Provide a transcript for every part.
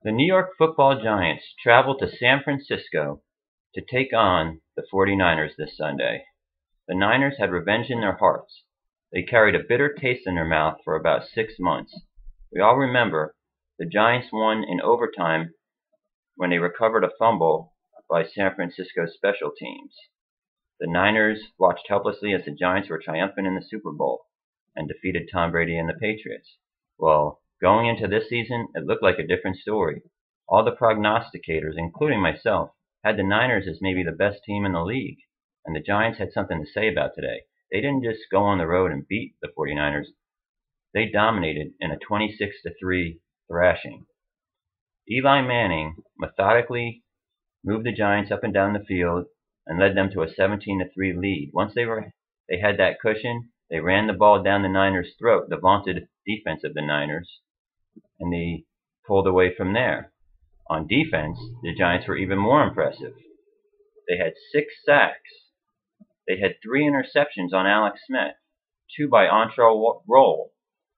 The New York Football Giants traveled to San Francisco to take on the 49ers this Sunday. The Niners had revenge in their hearts. They carried a bitter taste in their mouth for about 6 months. We all remember the Giants won in overtime when they recovered a fumble by San Francisco's special teams. The Niners watched helplessly as the Giants were triumphant in the Super Bowl and defeated Tom Brady and the Patriots. Well, going into this season, it looked like a different story. All the prognosticators, including myself, had the Niners as maybe the best team in the league, and the Giants had something to say about today. They didn't just go on the road and beat the 49ers. They dominated in a 26-3 thrashing. Eli Manning methodically moved the Giants up and down the field and led them to a 17-3 lead. Once they had that cushion, they ran the ball down the Niners' throat, the vaunted defense of the Niners, and they pulled away from there. On defense, the Giants were even more impressive. They had 6 sacks. They had 3 interceptions on Alex Smith, 2 by Antrel Roll.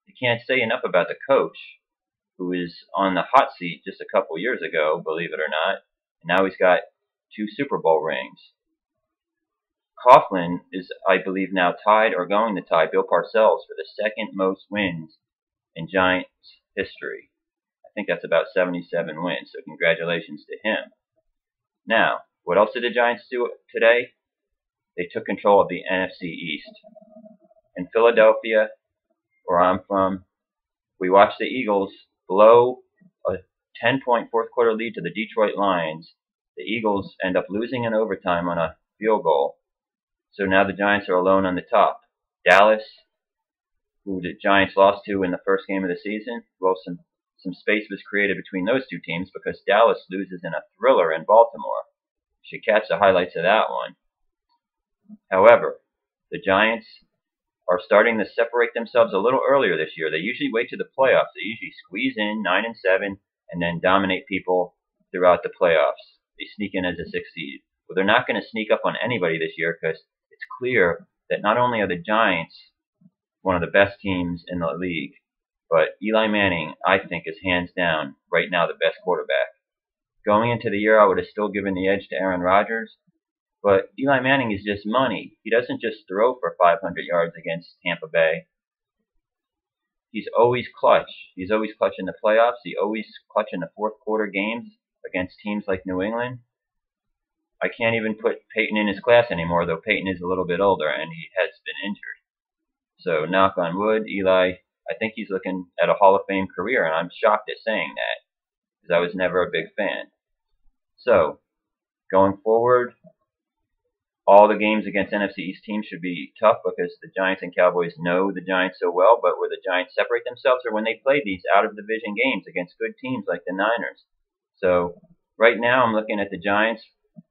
You can't say enough about the coach, who was on the hot seat just a couple years ago, believe it or not, and now he's got 2 Super Bowl rings. Coughlin is, I believe, now tied or going to tie Bill Parcells for the second most wins in Giants history. I think that's about 77 wins, so congratulations to him. Now, what else did the Giants do today? They took control of the NFC East. In Philadelphia, where I'm from, we watched the Eagles blow a 10-point fourth-quarter lead to the Detroit Lions. The Eagles end up losing in overtime on a field goal. So now the Giants are alone on the top. Dallas, who the Giants lost to in the first game of the season, well, some space was created between those two teams because Dallas loses in a thriller in Baltimore. You should catch the highlights of that one. However, the Giants are starting to separate themselves a little earlier this year. They usually wait to the playoffs. They usually squeeze in 9-7 and then dominate people throughout the playoffs. They sneak in as a 6th seed. Well, they're not going to sneak up on anybody this year because it's clear that not only are the Giants one of the best teams in the league, but Eli Manning, I think, is hands down right now the best quarterback. Going into the year, I would have still given the edge to Aaron Rodgers, but Eli Manning is just money. He doesn't just throw for 500 yards against Tampa Bay. He's always clutch. He's always clutch in the playoffs. He always clutch in the fourth quarter games against teams like New England. I can't even put Peyton in his class anymore, though Peyton is a little bit older and he has been injured. So knock on wood, Eli, I think he's looking at a Hall of Fame career, and I'm shocked at saying that because I was never a big fan. So going forward, all the games against NFC East teams should be tough because the Giants and Cowboys know the Giants so well, but where the Giants separate themselves are when they play these out-of-division games against good teams like the Niners. So right now I'm looking at the Giants,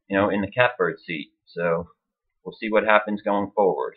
in the catbird seat. So we'll see what happens going forward.